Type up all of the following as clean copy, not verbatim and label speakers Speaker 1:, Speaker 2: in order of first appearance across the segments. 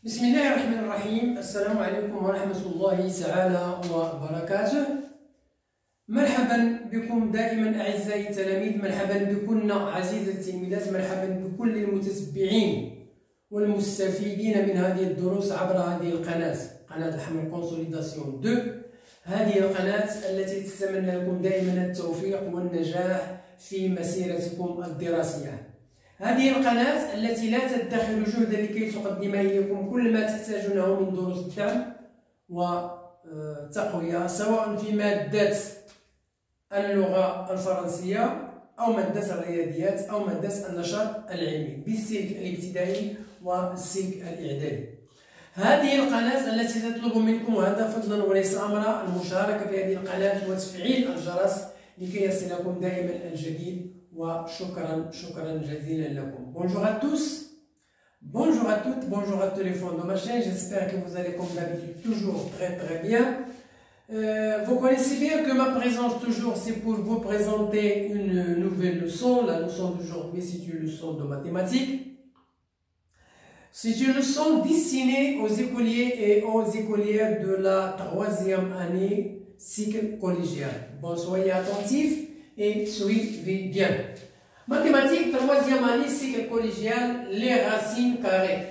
Speaker 1: بسم الله الرحمن الرحيم. السلام عليكم ورحمة الله تعالى وبركاته. مرحبا بكم دائما أعزائي التلاميذ، مرحبا بكم عزيزي التلميذات، مرحبا بكل المتتبعين والمستفيدين من هذه الدروس عبر هذه القناة، قناة الحمل كونسوليداسيون 2. هذه القناة التي تتمنى لكم دائما التوفيق والنجاح في مسيرتكم الدراسية. هذه القناة التي لا تدخر جهدا لكي تقدم إليكم كل ما تحتاجونه من دروس الدعم والتقوية، سواء في مادة اللغة الفرنسية أو مادة الرياضيات أو مادة النشاط العلمي بالسلك الابتدائي والسلك الإعدادي. هذه القناة التي تطلب منكم، وهذا فضلا وليس أمرا، المشاركة في هذه القناة وتفعيل الجرس لكي يصلكم دائما الجديد. وشكرا جزيلا لكم. Bonjour à tous, bonjour à toutes, bonjour à tous les fonds de ma chaîne. J'espère que vous allez comme d'habitude toujours très bien. Vous connaissez bien que ma présence toujours c'est pour vous présenter une nouvelle leçon. La leçon d'aujourd'hui c'est une leçon de mathématiques. C'est une leçon destinée aux écoliers et aux écolières de la 3e année cycle collégial. Bon, soyez attentifs et suivez bien. Mathématiques, 3e année, cycle collégial, les racines carrées.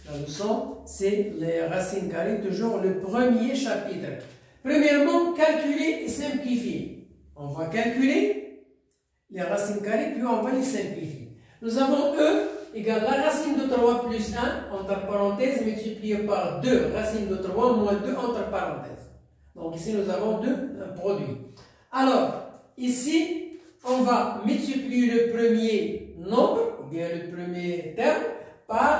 Speaker 1: La leçon, c'est les racines carrées, toujours le premier chapitre. Premièrement, calculer et simplifier. On va calculer les racines carrées, puis on va les simplifier. Nous avons E égale la racine de 3 plus 1, entre parenthèses, multiplié par 2, racine de 3 moins 2, entre parenthèses. Donc ici, nous avons deux produits. Alors, ici, on va multiplier le premier nombre, ou bien le premier terme, par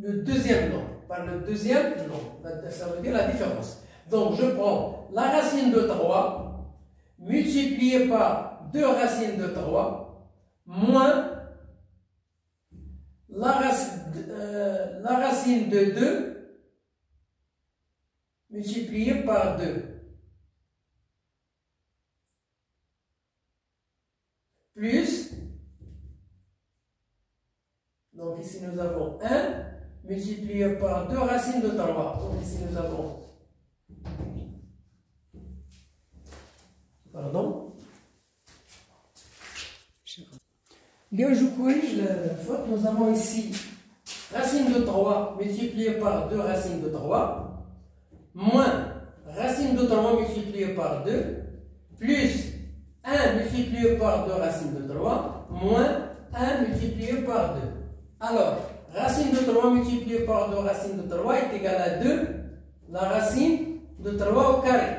Speaker 1: le deuxième nombre. Par le deuxième nombre. Ça veut dire la différence. Donc, je prends la racine de 3, multiplié par 2 racines de 3, moins la racine de 2, multiplié par 2. Plus, donc ici nous avons 1 multiplié par 2 racines de 3. Donc ici nous avons, pardon, bien je corrige la faute. Nous avons ici racine de 3 multiplié par 2 racines de 3, moins racine de 3 multiplié par 2, plus 1 multiplié par 2 racines de 3, moins 1 multiplié par 2. Alors, racine de 3 multiplié par 2 racines de 3 est égal à 2, la racine de 3 au carré,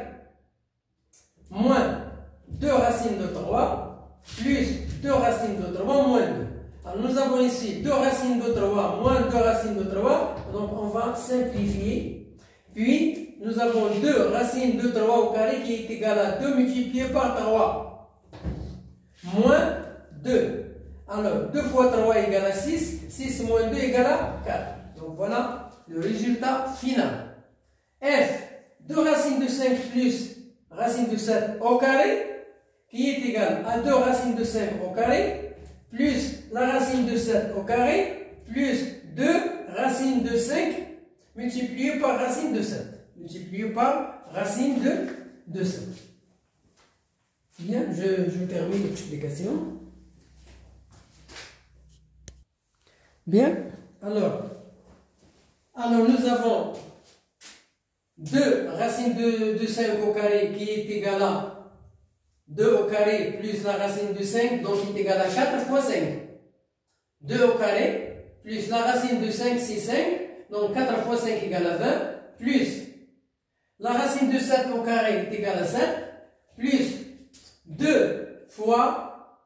Speaker 1: moins 2 racines de 3, plus 2 racines de 3, moins 2. Alors, nous avons ici 2 racines de 3, moins 2 racines de 3, donc on va simplifier. Puis, nous avons 2 racines de 3 au carré qui est égal à 2 multiplié par 3. Moins 2. Alors, 2 fois 3 égale à 6. 6 moins 2 égale à 4. Donc, voilà le résultat final. F, 2 racines de 5 plus racine de 7 au carré, qui est égal à 2 racines de 5 au carré, plus la racine de 7 au carré, plus 2 racines de 5 multiplié par racine de 7. Multiplié par racine de 7. Bien, je termine l'explication. Bien, alors nous avons 2 racines de 5 au carré qui est égal à 2 au carré plus la racine de 5, donc qui est égal à 4 fois 5. 2 au carré plus la racine de 5, c'est 5, donc 4 fois 5 égale à 20, plus la racine de 7 au carré est égal à 7, plus 2 fois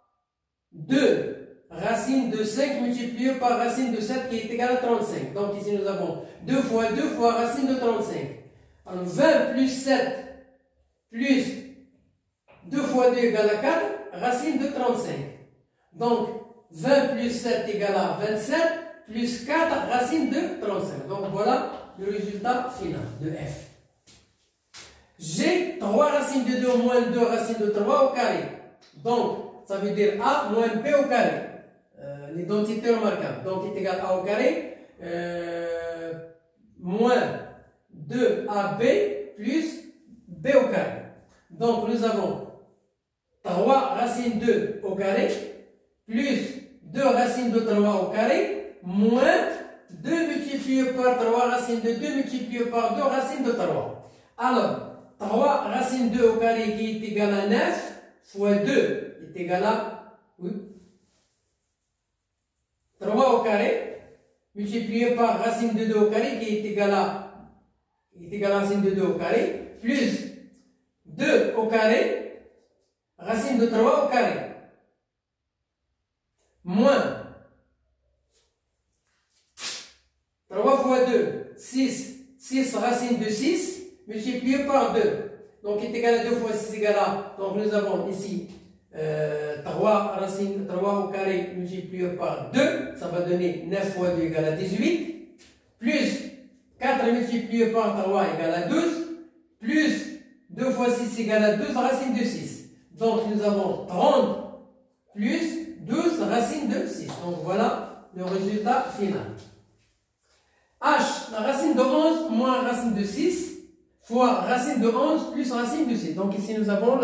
Speaker 1: 2 racine de 5 multiplié par racine de 7 qui est égal à 35. Donc ici nous avons 2 fois racine de 35. Alors 20 plus 7 plus 2 fois 2 égale à 4, racine de 35. Donc 20 plus 7 égale à 27 plus 4 racine de 35. Donc voilà le résultat final de F. J'ai 3 racines de 2 moins 2 racines de 3 au carré. Donc, ça veut dire A moins B au carré. l'identité remarquable. Donc, est égal à A au carré moins 2AB plus B au carré. Donc, nous avons 3 racine 2 au carré plus 2 racines de 3 au carré moins 2 multiplié par 3 racines de 2 multiplié par 2 racines de 3. Alors, 3 racine 2 au carré qui est égal à 9 fois 2 est égal à 3 au carré multiplié par racine de 2 au carré qui est égal à racine de 2 au carré plus 2 au carré racine de 3 au carré moins 3 fois 2, 6. 6 racine de 6 multiplié par 2. Donc, est égal à 2 fois 6 égale à. Donc, nous avons ici 3 au carré multiplié par 2. Ça va donner 9 fois 2 égale à 18. Plus 4 multiplié par 3 égale à 12. Plus 2 fois 6 égale à 12 racine de 6. Donc, nous avons 30 plus 12 racine de 6. Donc, voilà le résultat final. H, la racine de 11 moins racine de 6 fois racine de 11 plus racine de 6. Donc ici nous avons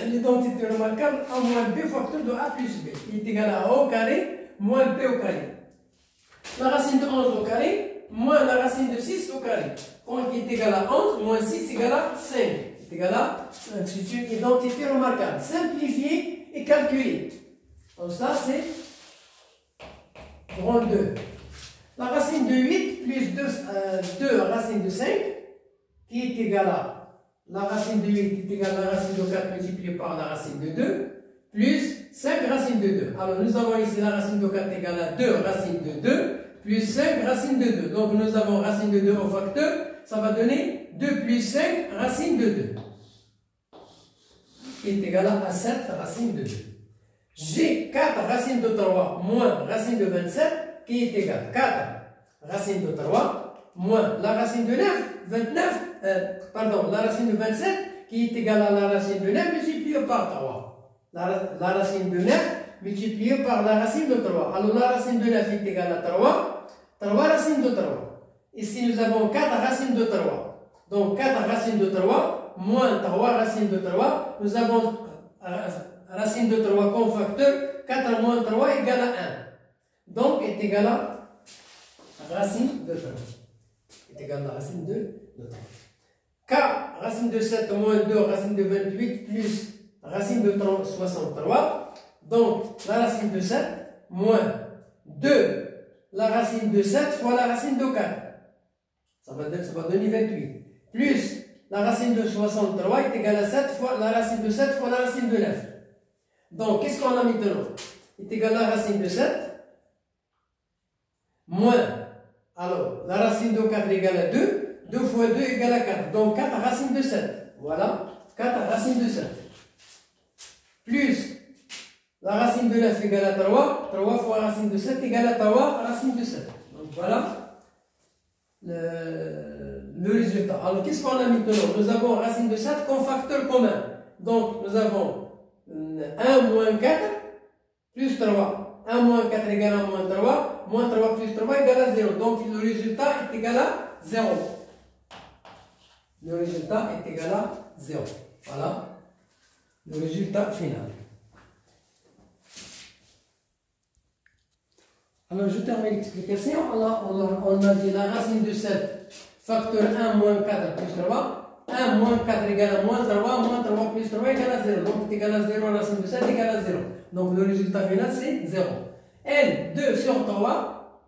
Speaker 1: l'identité remarquable A moins B facteur de A plus B. Il est égal à A au carré moins B au carré. La racine de 11 au carré moins la racine de 6 au carré. Donc il est égal à 11 moins 6 égale à 5. C'est égal à 5. C'est une identité remarquable. Simplifiée et calculée. Donc ça c'est 32. La racine de 8 plus 2 racine de 5 qui est égal à la racine de 8 est égale à la racine de 4 multipliée par la racine de 2 plus 5 racines de 2. Alors nous avons ici la racine de 4 égale à 2 racine de 2 plus 5 racines de 2. Donc nous avons racine de 2 au facteur, ça va donner 2 plus 5 racines de 2 qui est égal à 7 racines de 2. J'ai 4 racines de 3 moins racine de 27 qui est égal à 4 racine de 3 moins la racine de 9, la racine de 27 qui est égale à la racine de 9 multipliée par 3. La racine de 9 multipliée par la racine de 3. Alors la racine de 9 est égale à 3 racines de 3. Ici nous avons 4 racines de 3. Donc 4 racines de 3 moins 3 racines de 3. Nous avons racine de 3 comme facteur. 4 moins 3 égale à 1. Donc est égal à racine de 3. Est égal à racine de 3. K, racine de 7 moins 2, racine de 28 plus racine de 63. Donc la racine de 7 moins 2, la racine de 7 fois la racine de 4. Ça va donner 28. Plus la racine de 63 est égale à 7 fois la racine de 7 fois la racine de 9. Donc qu'est-ce qu'on a maintenant? Est égal à la racine de 7 moins, alors la racine de 4 égale à 2. 2 fois 2 égale à 4. Donc 4 racines de 7. Voilà, 4 racines de 7. Plus la racine de 9 égale à 3. 3 fois racine de 7 égale à 3 racine de 7. Donc voilà le résultat. Alors qu'est-ce qu'on a maintenant? Nous avons racine de 7 comme facteur commun. Donc nous avons 1 moins 4 plus 3. 1 moins 4 égale à moins 3. Moins 3 plus 3 égale à 0. Donc le résultat est égal à 0. Le résultat est égal à 0. Voilà le résultat final. Alors je termine l'explication. Alors on a dit la racine de 7 facteur 1 moins 4 plus 3. 1 moins 4 égale à moins 3. Moins 3 plus 3 égale à 0. Donc c'est égal à 0. Racine de 7 égale à 0. Donc le résultat final c'est 0. N 2 sur 3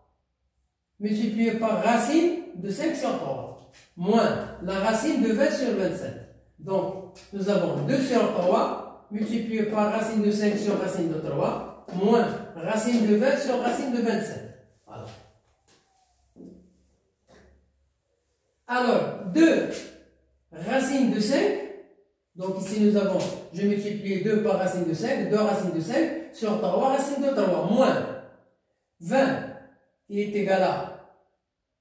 Speaker 1: multiplié par racine de 5 sur 3 moins la racine de 20 sur 27. Donc nous avons 2 sur 3 multiplié par racine de 5 sur racine de 3 moins racine de 20 sur racine de 27. Voilà. Alors 2 racine de 5. Donc ici nous avons, je multiplie 2 par racine de 5, 2 racines de 5 sur 3 racine de 3, moins 20 qui est égal à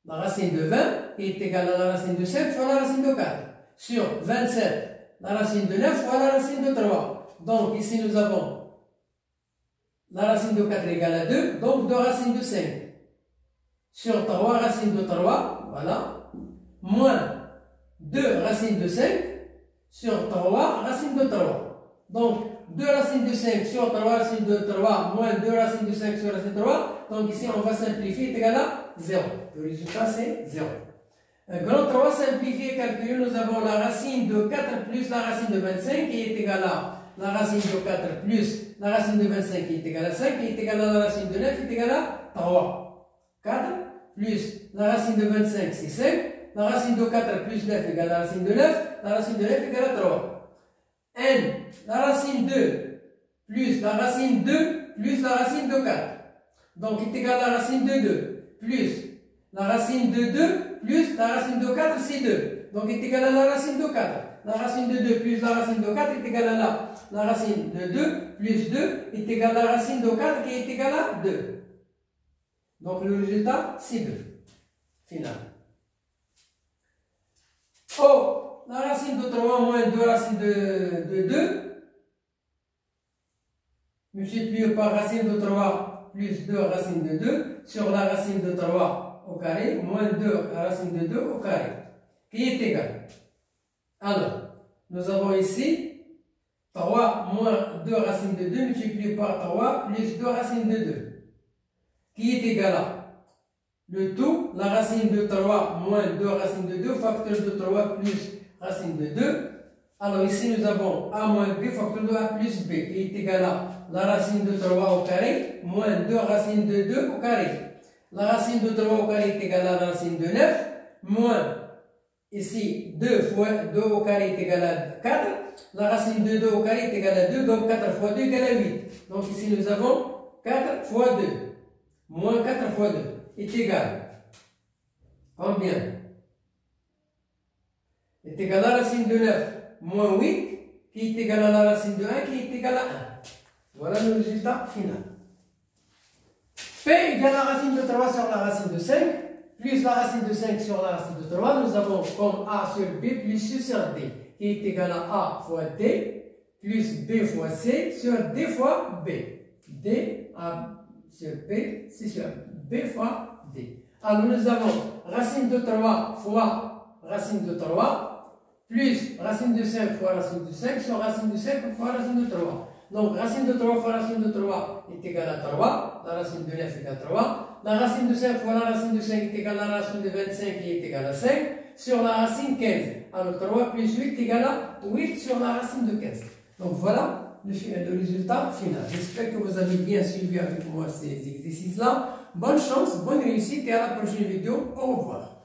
Speaker 1: la racine de 20 qui est égal à la racine de 5 fois la racine de 4, sur 27 la racine de 9 fois la racine de 3. Donc ici nous avons la racine de 4 égale à 2, donc 2 racines de 5. Sur 3 racines de 3, voilà, moins 2 racines de 5 sur 3 racines de 3. Donc, 2 racines de 5 sur 3 racines de 3 moins 2 racines de 5 sur racine de 3. Donc, ici, on va simplifier, est égal à 0. Le résultat, c'est 0. Grand 3, simplifié, calculé, nous avons la racine de 4 plus la racine de 25 qui est égale à la racine de 4 plus la racine de 25 qui est égale à 5 qui est égale à la racine de 9 qui est égale à 3. 4 plus la racine de 25 c'est 5. La racine de 4 plus 9 égale à la racine de 9. La racine de 9 égale à 3. N, la racine 2 plus la racine 2 plus la racine de 4. Donc, est égal à la racine de 2 plus la racine de 2 plus la racine de 4, c'est 2. Donc, est égal à la racine de 4. La racine de 2 plus la racine de 4 est égale à la racine de 2 plus 2 est égal à la racine de 4 qui est égale à 2. Donc, le résultat, c'est 2. Final. Oh, la racine de 3 moins 2 racines de 2 multiplié par racine de 3 plus 2 racines de 2 sur la racine de 3 au carré moins 2 racine de 2 au carré qui est égal. Alors, nous avons ici 3 moins 2 racines de 2 multiplié par 3 plus 2 racines de 2 qui est égal à le tout, la racine de 3 moins 2 racines de 2 facteur de 3 plus racine de 2. Alors ici nous avons a moins b facteur de a plus b qui est égal à la racine de 3 au carré moins 2 racines de 2 au carré. La racine de 3 au carré est égale à la racine de 9 moins ici 2 fois 2 au carré est égal à 4. La racine de 2 au carré est égale à 2, donc 4 fois 2 égale à 8. Donc ici nous avons 4 fois 2 moins 4 fois 2 est égal combien? Est égal à la racine de 9 moins 8 qui est égal à la racine de 1 qui est égal à 1. Voilà le résultat final. P égale la racine de 3 sur la racine de 5 plus la racine de 5 sur la racine de 3. Nous avons comme A sur B plus C sur D qui est égal à A fois D plus B fois C sur D fois B. D sur B, C sur B fois D. Alors nous avons racine de 3 fois racine de 3 plus racine de 5 fois racine de 5 sur racine de 5 fois racine de 3. Donc racine de 3 fois racine de 3 est égale à 3. La racine de 9 est égale à 3. La racine de 5 fois la racine de 5 est égale à la racine de 25 qui est égale à 5 sur la racine 15. Alors 3 plus 8 est égal à 8 sur la racine de 15. Donc voilà le résultat final. J'espère que vous avez bien suivi avec moi ces exercices-là. Bonne chance, bonne réussite et à la prochaine vidéo. Au revoir.